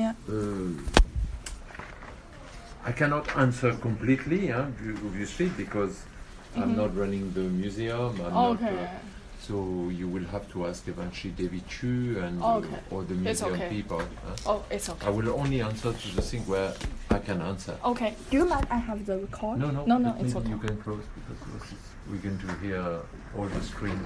Yeah. I cannot answer completely, obviously, because I'm not running the museum. I'm not, so you will have to ask eventually David Chu and or the museum people. Oh, it's okay. I will only answer to the thing where I can answer. Okay. Do you mind I have the record? No, it's okay. You can close because we're going to hear all the screen.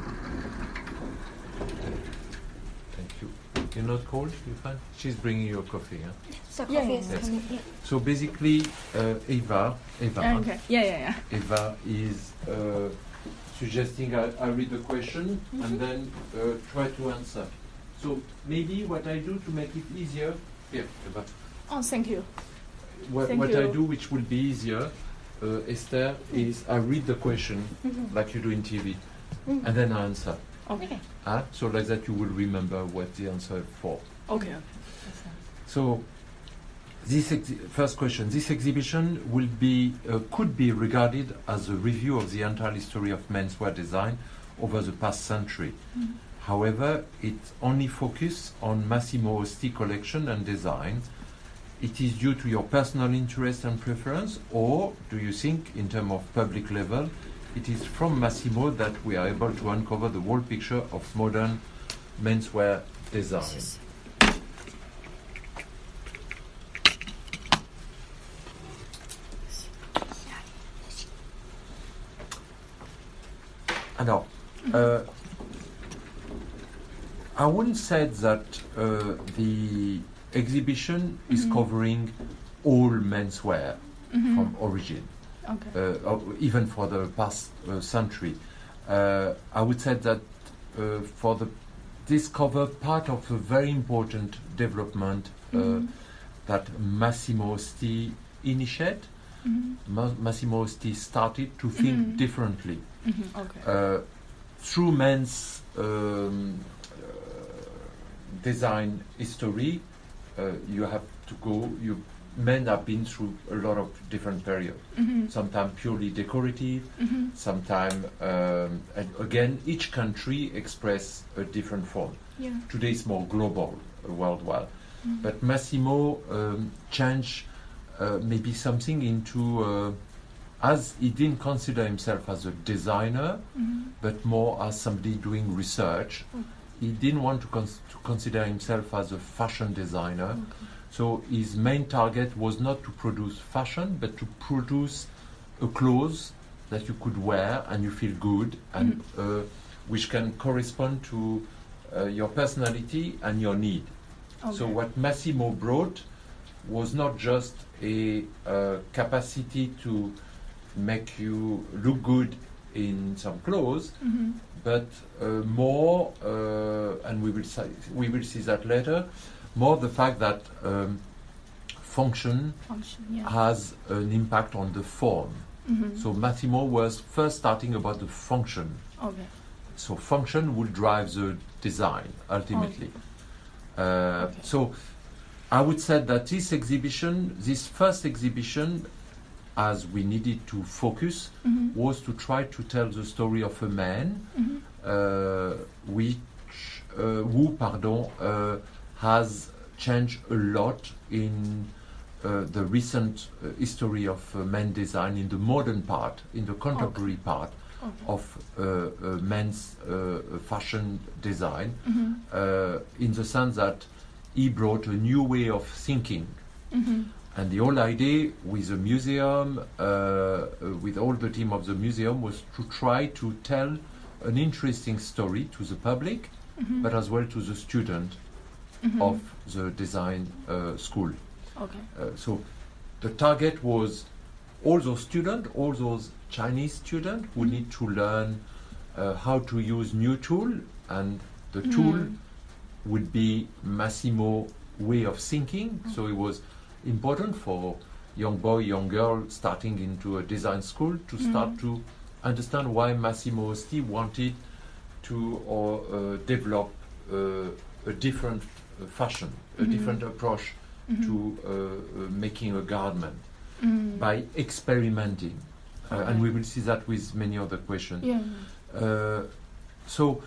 Thank you. You're not cold? You fine? She's bringing you a coffee, huh? So coffee is coming. Yeah. So basically, Eva. Okay. Yeah. Eva is suggesting I read the question and then try to answer. So maybe what I do to make it easier, here, Eva. Oh, thank you. What I do, which will be easier, Esther, is I read the question like you do in TV, and then I answer. Okay. So like that you will remember what the answer is for. Okay. So this first question: this exhibition will be could be regarded as a review of the entire history of menswear design over the past century. However, it only focuses on Massimo Osti collection and design. It is due to your personal interest and preference, or do you think, in terms of public level, it is from Massimo that we are able to uncover the whole picture of modern menswear design? Alors, I wouldn't say that the exhibition is covering all menswear from origin, even for the past century. I would say that this covers part of a very important development that Massimo Osti initiated. Massimo Osti started to think differently. Through men's design history, you have to go. Men have been through a lot of different periods. Sometimes purely decorative, sometimes, and again, each country express a different form. Today it's more global, worldwide. But Massimo changed maybe something into, as he didn't consider himself as a designer, but more as somebody doing research. He didn't want to consider himself as a fashion designer. So his main target was not to produce fashion, but to produce a clothes that you could wear and you feel good, and which can correspond to your personality and your need. So what Massimo brought was not just a capacity to make you look good in some clothes, but more, and we will see that later, more the fact that function has an impact on the form. So Massimo was first starting about the function. So function will drive the design ultimately. So I would say that this exhibition, this first exhibition, as we needed to focus, was to try to tell the story of a man who has changed a lot in the recent history of men design, in the modern part, in the contemporary part of men's fashion design, in the sense that he brought a new way of thinking. And the whole idea with the museum, with all the team of the museum, was to try to tell an interesting story to the public, but as well to the student of the design school. So the target was all those students, all those Chinese students who need to learn how to use new tool, and the tool would be Massimo way of thinking. So it was important for young boy, young girl starting into a design school to start to understand why Massimo Osti wanted to develop a different fashion, a different approach to making a garment by experimenting. And we will see that with many other questions. So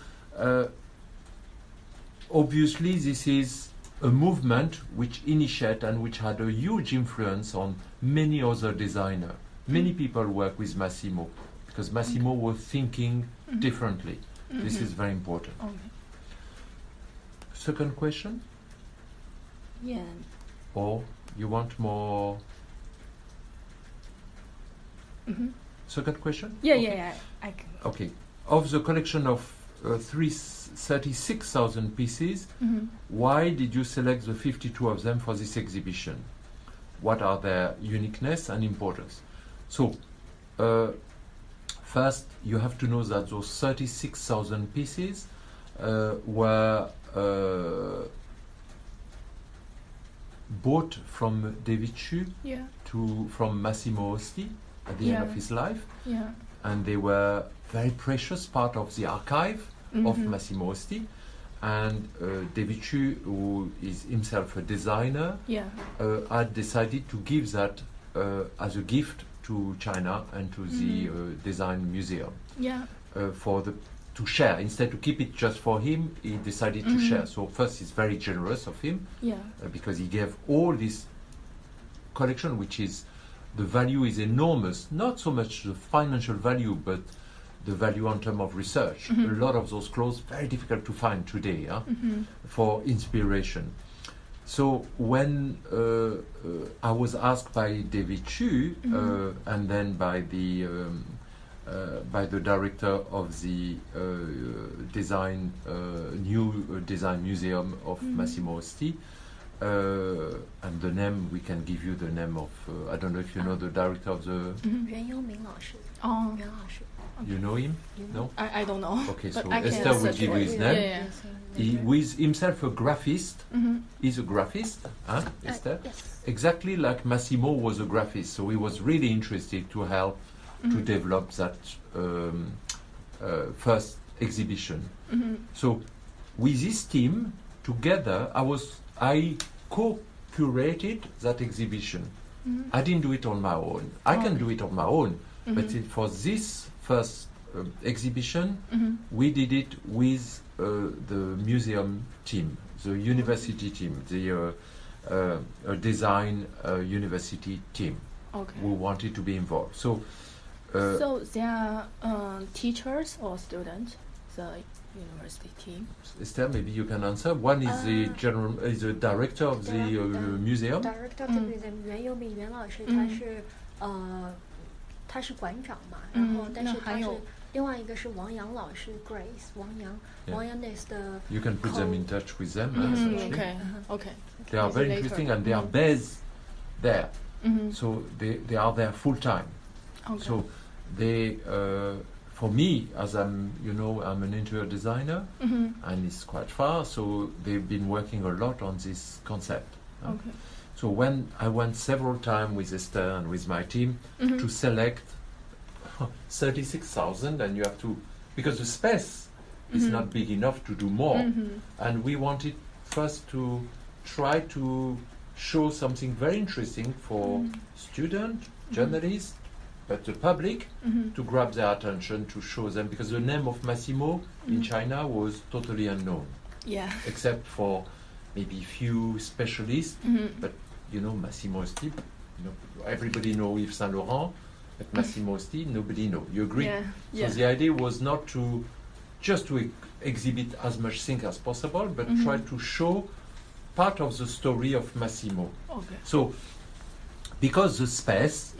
obviously this is a movement which initiated and which had a huge influence on many other designers. Many people work with Massimo because Massimo was thinking differently. This is very important. Okay. Second question? Yeah. Or you want more? Second question? Yeah, Okay. yeah. I can. Okay. Of the collection of 36,000 pieces, why did you select the 52 of them for this exhibition? What are their uniqueness and importance? So, first, you have to know that those 36,000 pieces were bought from David Chu Yeah. from Massimo Osti at the end of his life, Yeah. and they were very precious part of the archive of Massimo Osti. And David Chu, who is himself a designer, Yeah. had decided to give that as a gift to China and to the design museum Yeah. to share. Instead to keep it just for him, he decided to share. So first, it's very generous of him Yeah. because he gave all this collection, which is the value is enormous. Not so much the financial value, but the value in terms of research. A lot of those clothes very difficult to find today for inspiration. So when I was asked by David Chu and then by the director of the new design museum of Massimo Osti, and the name we can give you the name of I don't know if you know the director of the. 袁优明老师， Oh, 袁老师。 You know him? No? I don't know. Okay, but so I can Esther will search give for you it. his Yeah, name. yeah. He was himself a graphist. He's a graphist, huh, Esther? Yes. Exactly like Massimo was a graphist. So he was really interested to help to develop that first exhibition. So with this team together, I co-curated that exhibition. I didn't do it on my own. I can do it on my own, but for this first exhibition, we did it with the museum team, the university team, the design university team Okay. who wanted to be involved. So, So they are teachers or students, the university team. Esther, maybe you can answer. One is the director of the museum. Director of the museum 袁优明袁老师，他是馆长嘛，然后但是他是那还有另外一个是王阳老师 Grace 王阳 is the You can put them in touch with them. Okay. Okay. They are very Later. interesting and they are based there. So they are there full time. Okay. So they, for me, as I'm an interior designer, and it's quite far. So they've been working a lot on this concept. Okay. So when I went several times with Esther and with my team to select 36,000, and you have to, because the space is not big enough to do more, and we wanted first to try to show something very interesting for students, journalists, but the public to grab their attention, to show them, because the name of Massimo in China was totally unknown, Yeah. except for maybe few specialists. But Massimo Osti, everybody know Yves Saint Laurent, but Massimo Osti, nobody know. You agree? Yeah. So Yeah. the idea was not to just to exhibit as much thing as possible, but try to show part of the story of Massimo. Okay. So, because the space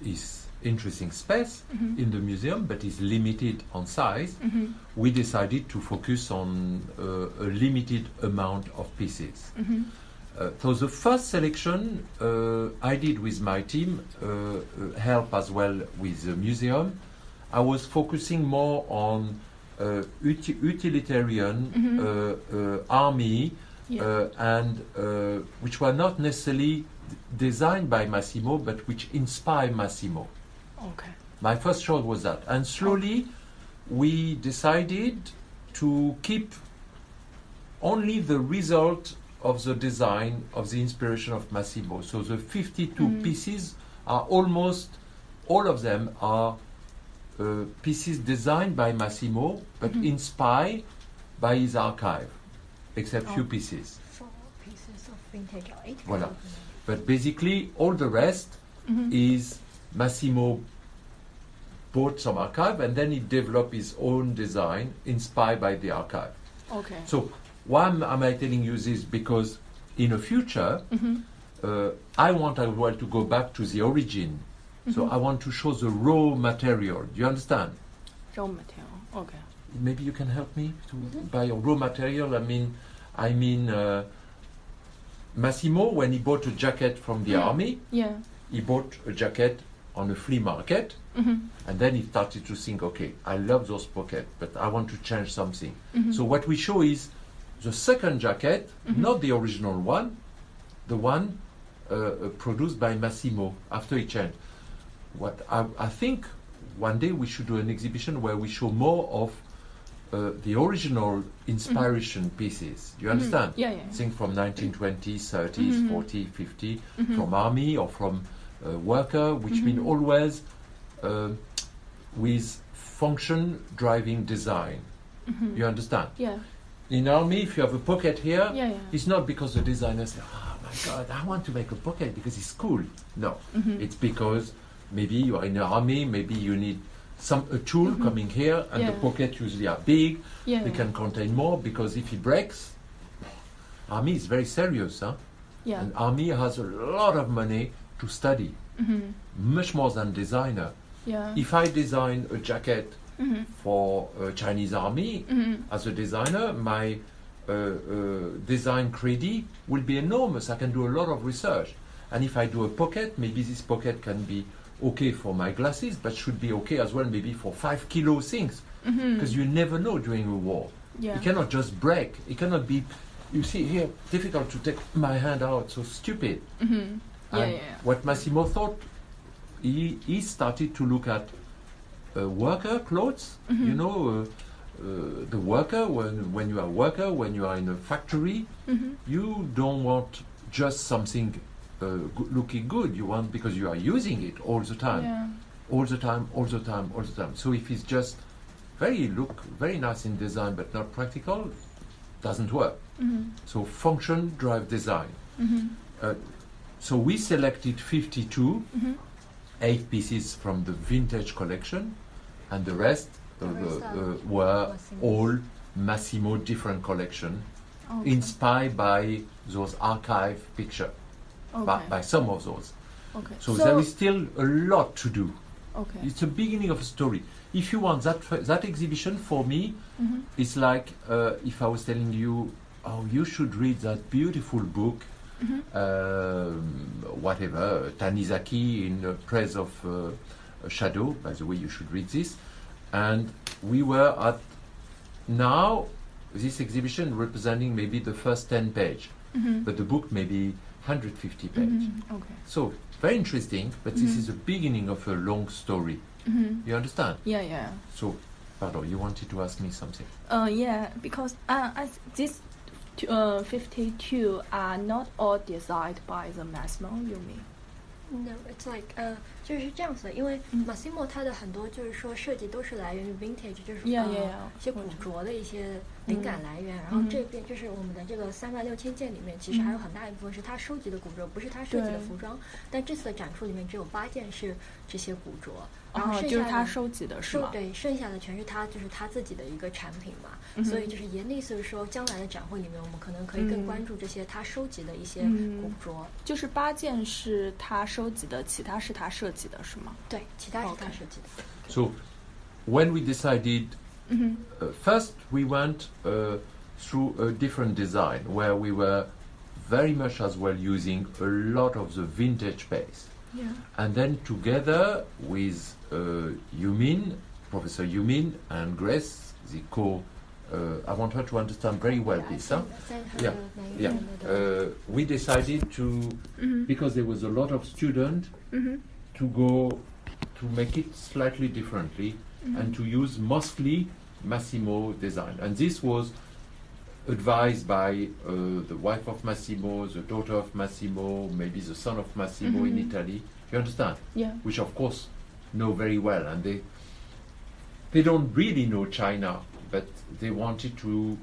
is interesting space in the museum, but is limited on size, we decided to focus on a limited amount of pieces. So the first selection I did with my team, help as well with the museum. I was focusing more on utilitarian army, and which were not necessarily designed by Massimo, but which inspired Massimo. Okay. My first choice was that, and slowly we decided to keep only the result of the design, of the inspiration of Massimo. So the 52 pieces are almost all of them are pieces designed by Massimo, but inspired by his archive. except few pieces. 4 pieces of vintage or 8 Voilà. pieces. But basically, all the rest is Massimo bought some archive and then he developed his own design inspired by the archive. Okay. So why am I telling you this? Because in the future, I want as well to go back to the origin. So I want to show the raw material. Do you understand? Raw material. Okay. Maybe you can help me to by raw material. I mean, Massimo, when he bought a jacket from the army, Yeah. he bought a jacket on a flea market, and then he started to think, okay, I love those pockets, but I want to change something. So what we show is the second jacket, not the original one, the one produced by Massimo after he changed. What I think one day we should do an exhibition where we show more of the original inspiration pieces. Do you understand? Yeah, yeah. Think from 1920s, 30s, 40s, 50s, from army or from worker, which mean always with function driving design. You understand? Yeah. In army, if you have a pocket here, Yeah, yeah. it's not because the designer said, "Oh my God, I want to make a pocket because it's cool." No, it's because maybe you are in the army, maybe you need a tool coming here, and the Yeah. pockets usually are big. Yeah. They can contain more because if it breaks, army is very serious, huh? Yeah. And army has a lot of money to study, much more than designer. Yeah. If I design a jacket for Chinese army as a designer, my design credit will be enormous. I can do a lot of research. And if I do a pocket, maybe this pocket can be okay for my glasses, but should be okay as well maybe for 5 kilo things. Because you never know during a war. Yeah. It cannot just break. It cannot be, you see here, difficult to take my hand out, so stupid. Yeah, And yeah. what Massimo thought, he started to look at worker clothes. You know, the worker, when you are a worker, when you are in a factory, you don't want just something looking good. You want because you are using it all the time. Yeah. All the time, all the time, all the time. So if it's just very nice in design but not practical, doesn't work. So function drive design. So we selected 52, 8 pieces from the vintage collection, and the rest were Massimo's. all Massimo different collection, Okay. inspired by those archive picture, Okay. by some of those. Okay. So there is still a lot to do. Okay. It's the beginning of a story. If you want that exhibition for me, it's like if I was telling you, oh, you should read that beautiful book, whatever, Tanizaki in Praise of a Shadow. By the way, you should read this. And we were at now this exhibition representing maybe the first 10 page, but the book maybe 150 page. Okay. So very interesting, but this is the beginning of a long story. You understand? Yeah, yeah. So, pardon, you wanted to ask me something. Yeah, because these 52 are not all designed by the Massimo, you mean? No, it's like 就是这样子的，因为 Massimo 它的很多就是说设计都是来源于 vintage，就是 Yeah, 一些古着的一些灵感来源。然后这边就是我们的这个36000件里面，其实还有很大一部分是他收集的古着，不是他设计的服装。但这次的展出里面只有8件是这些古着，然后剩就是下的他收集的是吗？对，剩下的全是他自己的一个产品嘛。所以就是严厉是说，将来的展会里面，我们可能可以更关注这些他收集的一些古着。就是8件是他收集的，其他是他设计的，是吗？对，其他是他设计的。So, when we decided, first we went through a different design where we were very much as well using a lot of the vintage base. Yeah. And then together with Professor Yumin and Grace, the I want her to understand very well this. Huh? We decided to, because there was a lot of students, to go to make it slightly differently and to use mostly Massimo design. And this was advised by the wife of Massimo, the daughter of Massimo, maybe the son of Massimo in Italy. You understand? Yeah. Which of course know very well, and they don't really know China, but they wanted to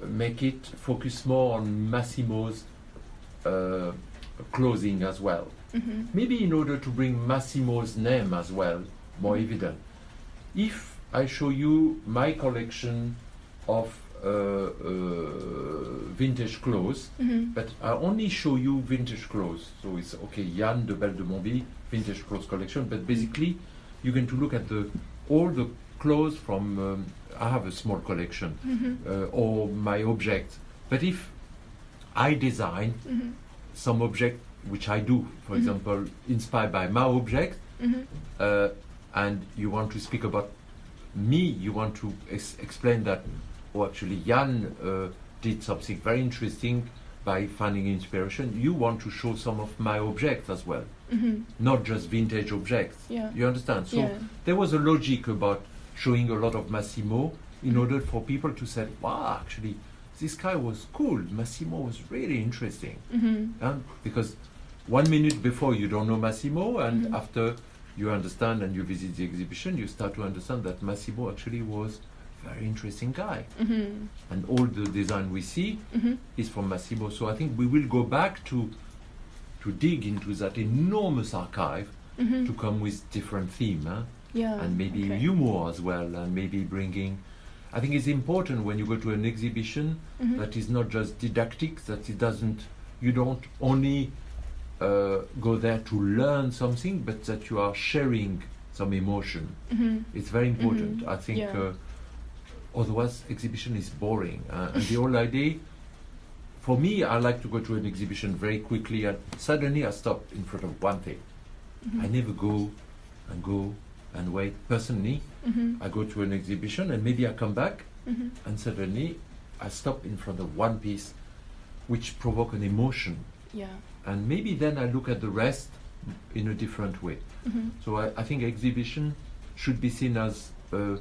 make it focus more on Massimo's clothing as well. Maybe in order to bring Massimo's name as well more evident. If I show you my collection of vintage clothes, but I only show you vintage clothes, so it's okay, Yann de Belle de Montville vintage clothes collection, but basically you're going to look at all the clothes from I have a small collection or my objects, but if I design some object which I do, for example, inspired by my object, and you want to speak about me, you want to explain that, oh, actually Yann did something very interesting by finding inspiration, you want to show some of my objects as well, not just vintage objects. You understand? So there was a logic about showing a lot of Massimo in order for people to say, wow, actually this guy was cool, Massimo was really interesting. And because 1 minute before you don't know Massimo, and after you understand and you visit the exhibition, you start to understand that Massimo actually was a very interesting guy. And all the design we see is from Massimo. So I think we will go back to dig into that enormous archive to come with different theme, and maybe humor as well, and maybe bringing. I think it's important when you go to an exhibition that is not just didactic, that you don't only go there to learn something, but that you are sharing some emotion. It's very important. I think otherwise exhibition is boring. And the whole idea, for me, I like to go to an exhibition very quickly and suddenly I stop in front of one thing. I never go and wait. Personally, I go to an exhibition and maybe I come back and suddenly I stop in front of one piece which provoke an emotion. And maybe then I look at the rest in a different way. So I think exhibition should be seen as a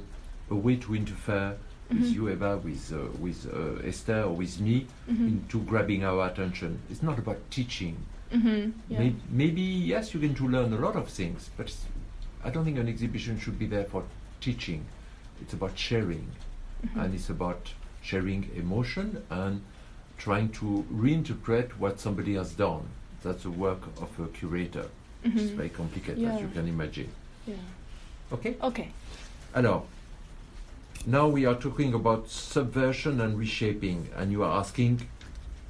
way to interfere with you, Eva, with Esther, or with me, into grabbing our attention. It's not about teaching. Maybe, yes, you're going to learn a lot of things, but I don't think an exhibition should be there for teaching. It's about sharing, and it's about sharing emotion and trying to reinterpret what somebody has done. That's the work of a curator. It's very complicated, as you can imagine. Okay? Okay. Alors, now we are talking about subversion and reshaping, and you are asking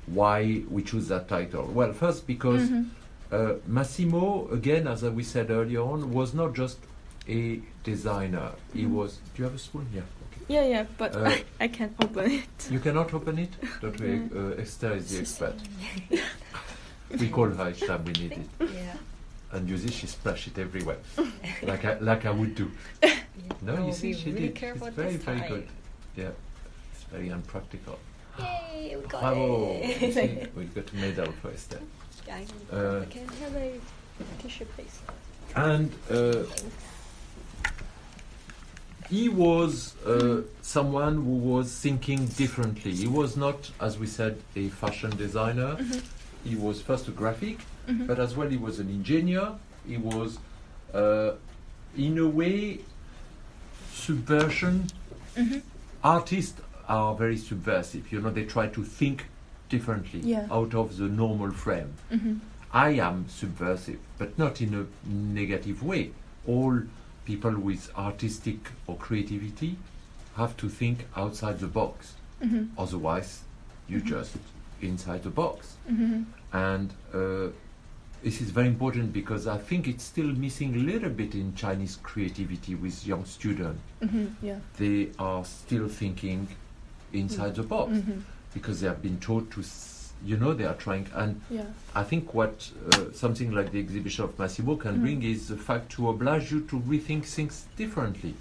why we choose that title. Well, first because Massimo, again, as we said earlier on, was not just a designer. He was. Do you have a spoon? Yeah. Okay. Yeah, but I can't open it. You cannot open it? Don't worry, Esther is the expert. We call her each time we need it. And you see, she splashed it everywhere, like I would do. No, you see, she did. It's very, very good. Yeah, it's very unpractical. Yay, we got Bravo! it. You see, we got a medal for Esther. I can have a tissue, please. And he was someone who was thinking differently. He was not, as we said, a fashion designer. He was first a graphic, but as well he was an engineer. He was, in a way, subversion. Artists are very subversive. You know, they try to think differently out of the normal frame. I am subversive, but not in a negative way. All people with artistic or creativity have to think outside the box. Otherwise, you just inside the box. And this is very important because I think it's still missing a little bit in Chinese creativity with young students. They are still thinking inside the box because they have been taught to, they are trying. And I think what something like the exhibition of Massimo can bring is the fact to oblige you to rethink things differently.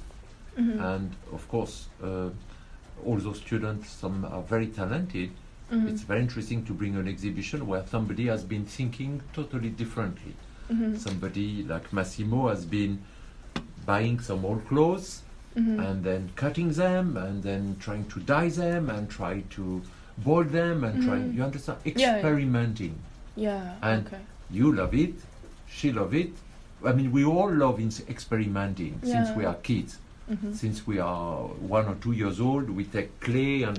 And of course, all those students, some are very talented. It's very interesting to bring an exhibition where somebody has been thinking totally differently. Somebody like Massimo has been buying some old clothes and then cutting them and then trying to dye them and try to bold them and trying, you understand, experimenting. And you love it, she love it. I mean, we all love experimenting since we are kids. Since we are 1 or 2 years old, we take clay and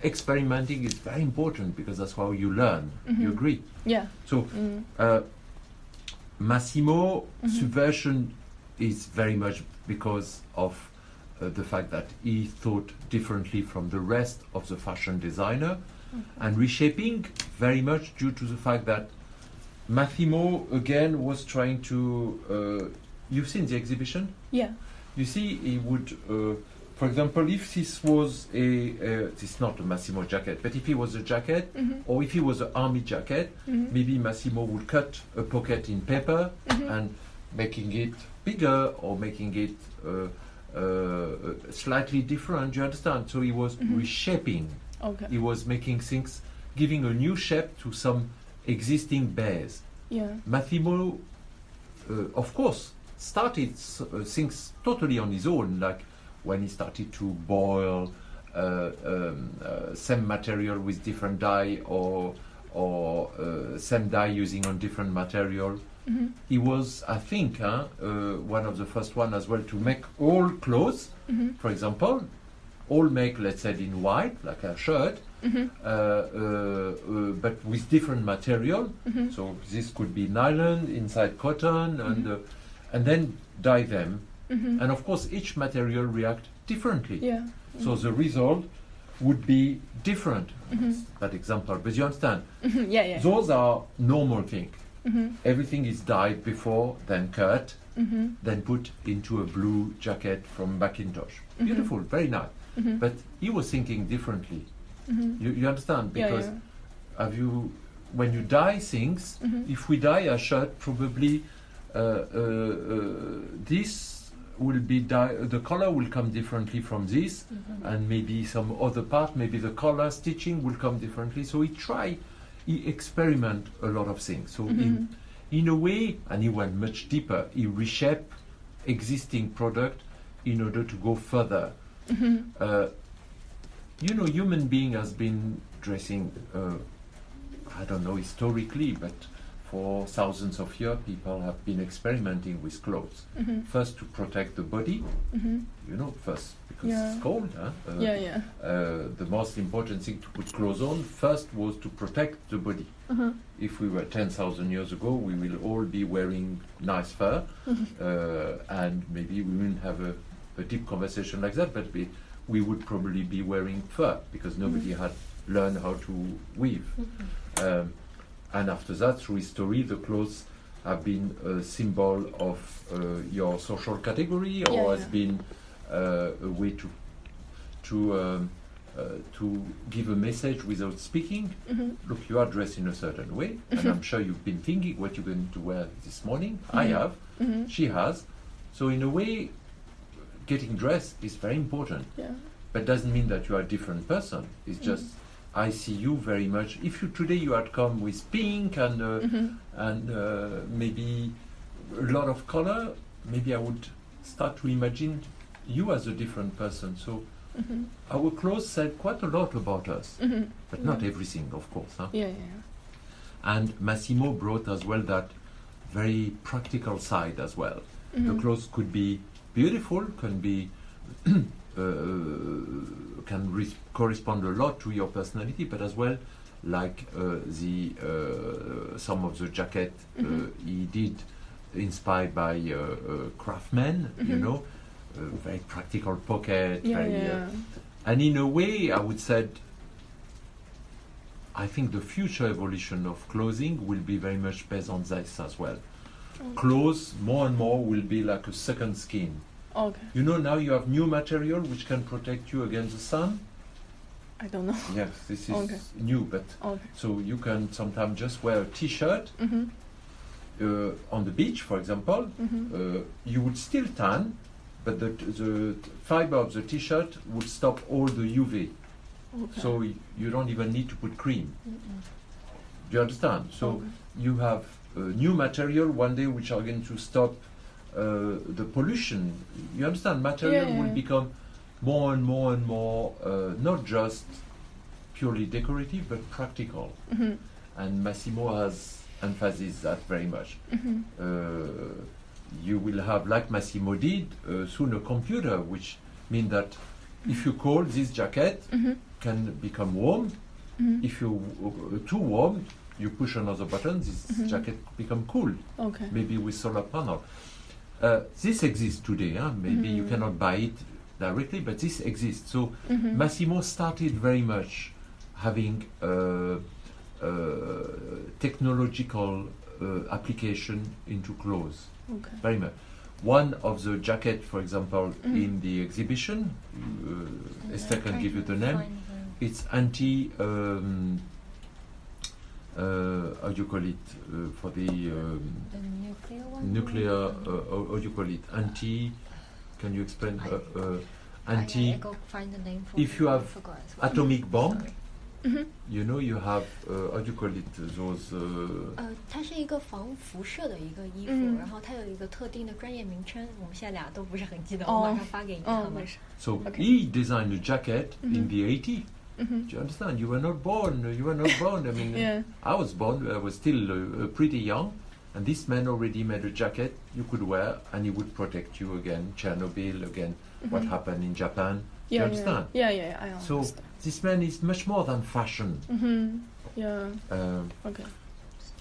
experimenting is very important because that's how you learn. You agree? Yeah. So Massimo subversion is very much because of the fact that he thought differently from the rest of the fashion designer, and reshaping very much due to the fact that Massimo again was trying to. You've seen the exhibition? Yeah. You see, he would, for example, if this was this is not a Massimo jacket, but if it was a jacket, or if it was an army jacket, maybe Massimo would cut a pocket in paper and making it bigger or making it slightly different. You understand? So he was reshaping. Okay. He was making things, giving a new shape to some existing bears. Yeah. Massimo, of course, started things totally on his own, like when he started to boil same material with different dye or same dye using on different material. He was, I think, one of the first one as well to make all clothes, for example, all make, let's say, in white, like a shirt, but with different material. So this could be nylon, inside cotton, and then dye them. And of course, each material reacts differently. Yeah. So the result would be different. That example, but you understand? Yeah. Those are normal things. Everything is dyed before, then cut, then put into a blue jacket from Macintosh. Beautiful, very nice. But he was thinking differently. You understand? Because have you, when you dye things, if we dye a shirt, probably this will be the color will come differently from this, and maybe some other part, maybe the color stitching will come differently. So he experiment a lot of things. So in a way, and he went much deeper, he reshaped existing product in order to go further. You know, human being has been dressing, I don't know historically, but for thousands of years, people have been experimenting with clothes. First to protect the body, you know, first because it's cold. The most important thing to put clothes on first was to protect the body. If we were 10,000 years ago, we will all be wearing nice fur, and maybe we wouldn't have a deep conversation like that, but we would probably be wearing fur because nobody had learned how to weave. And after that, through history, the clothes have been a symbol of your social category, or has been a way to give a message without speaking. Look, you are dressed in a certain way, and I'm sure you've been thinking what you're going to wear this morning. I have. She has. So in a way, getting dressed is very important. But doesn't mean that you are a different person. It's just I see you very much. If you today you had come with pink and maybe a lot of color, maybe I would start to imagine you as a different person. So our clothes said quite a lot about us, but not everything, of course. And Massimo brought as well that very practical side as well. The clothes could be beautiful, can be correspond a lot to your personality, but as well, like some of the jacket he did, inspired by craftsmen, you know, very practical pocket, and in a way, I would say, I think the future evolution of clothing will be very much based on this as well. Clothes more and more will be like a second skin. You know, now you have new material which can protect you against the sun. I don't know. Yes, this is new, but so you can sometimes just wear a T-shirt on the beach, for example. You would still tan, but the fiber of the T-shirt would stop all the UV. So you don't even need to put cream. Do you understand? So you have new material one day which are going to stop the pollution. You understand? Material will become more and more and more not just purely decorative but practical. And Massimo has emphasized that very much. You will have, like Massimo did, soon a computer, which means that If you cold, this jacket can become warm. If you too warm, you push another button, this jacket become cool. Okay. Maybe with solar panel. This exists today. Maybe you cannot buy it directly, but this exists. So Massimo started very much having technological application into clothes. Okay. Very much. One of the jacket, for example, in the exhibition, Esther can give you the name. It's anti. How do you call it for the nuclear one? nuclear? How do you call it? Anti. Can you explain? Anti. I go find the name for If you have atomic bomb, Sorry. you know you have how do you call it? Those. 它是一个防辐射的一个衣服，然后它有一个特定的专业名称，我们现在俩都不是很记得，我马上发给你好吗？ So Okay. he designed a jacket in the 80s. Do you understand? You were not born. You were not born. I mean, Yeah. I was born. I was still pretty young, and this man already made a jacket you could wear, and he would protect you again. Chernobyl again. What happened in Japan? Yeah, you understand? Yeah, I So understand. this man is much more than fashion. Yeah. Okay.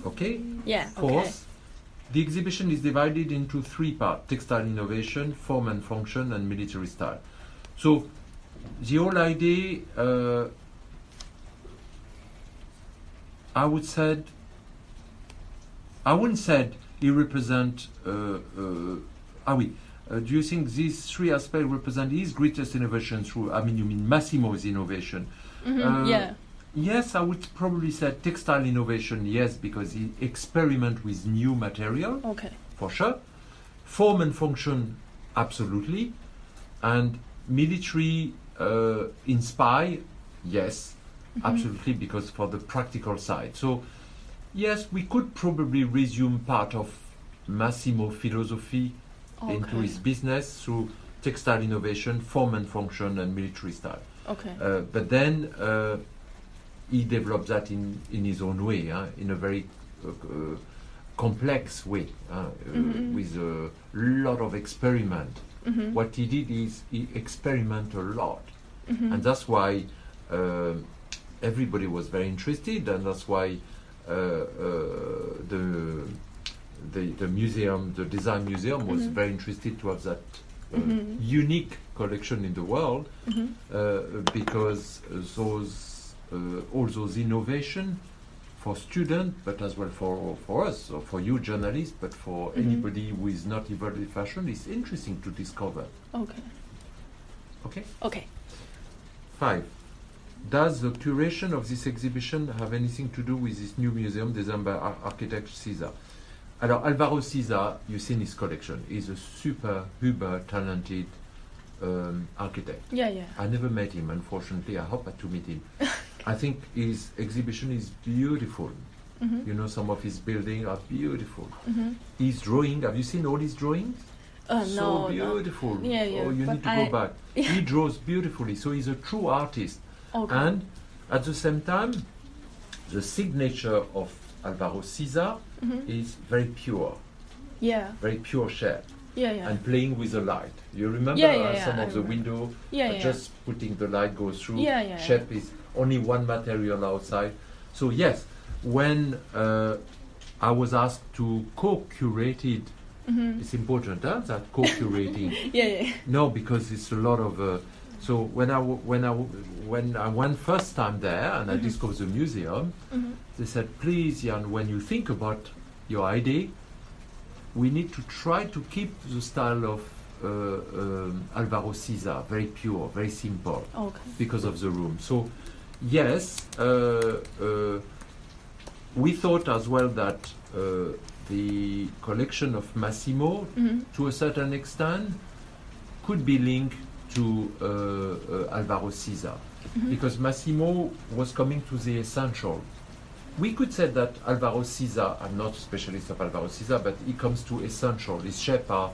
Okay. Yeah. Fourth, the exhibition is divided into 3 parts: textile innovation, form and function, and military style. So the whole idea, I wouldn't say it represent. Do you think these 3 aspects represent his greatest innovation through? I mean, you mean Massimo's innovation? Yeah. Yes, I would probably say textile innovation. Yes, because he experiment with new material. Okay. For sure. Form and function, absolutely. And military inspire, yes, absolutely, because for the practical side. So, yes, we could probably resume part of Massimo philosophy into his business through textile innovation, form and function, and military style. Okay. But then he developed that in his own way, in a very complex way, with a lot of experiment. What he did is he experimented a lot, and that's why everybody was very interested, and that's why the museum, the design museum, was very interested to have that unique collection in the world, because those all those innovation for students, but as well for us, or for you journalists, but for anybody who is not involved in fashion, is interesting to discover. Okay. Okay? Okay. 5. Does the curation of this exhibition have anything to do with this new museum designed by architect Caesar? Alors, Alvaro Caesar, you've seen his collection, is a super, uber talented architect. Yeah. I never met him, unfortunately. I hope to meet him. I think his exhibition is beautiful. You know, some of his buildings are beautiful. His drawing, have you seen all his drawings? So beautiful. No. Yeah. Oh, you need to go back. He draws beautifully, so he's a true artist. Okay. And at the same time, the signature of Alvaro Caesar is very pure. Yeah. Very pure shape. Yeah. And playing with the light. You remember some of the window, just putting the light goes through. Shape is only one material outside. So yes, when I was asked to co-curate it, it's important that co-curating. Yeah. No, because it's a lot of. So when I went first time there and I discovered the museum, they said, please, Jan, when you think about your idea, we need to try to keep the style of Alvaro Caesar, very pure, very simple, because of the room. So, yes, we thought as well that the collection of Massimo, to a certain extent, could be linked to Alvaro Caesar, because Massimo was coming to the essential. We could say that Alvaro Caesar, I'm not a specialist of Alvaro Caesar, but he comes to essential. His shapes are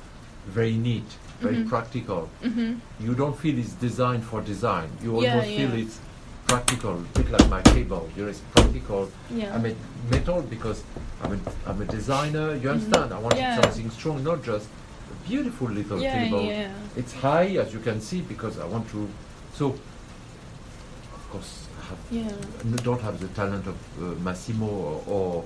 very neat, very practical. You don't feel it's designed for design. You almost feel it's practical, a bit like my table. It's practical. I made metal because I'm a designer. You understand? I wanted something strong, not just a beautiful little table. It's high, as you can see, because I want to So, of course, Yeah. don't have the talent of Massimo or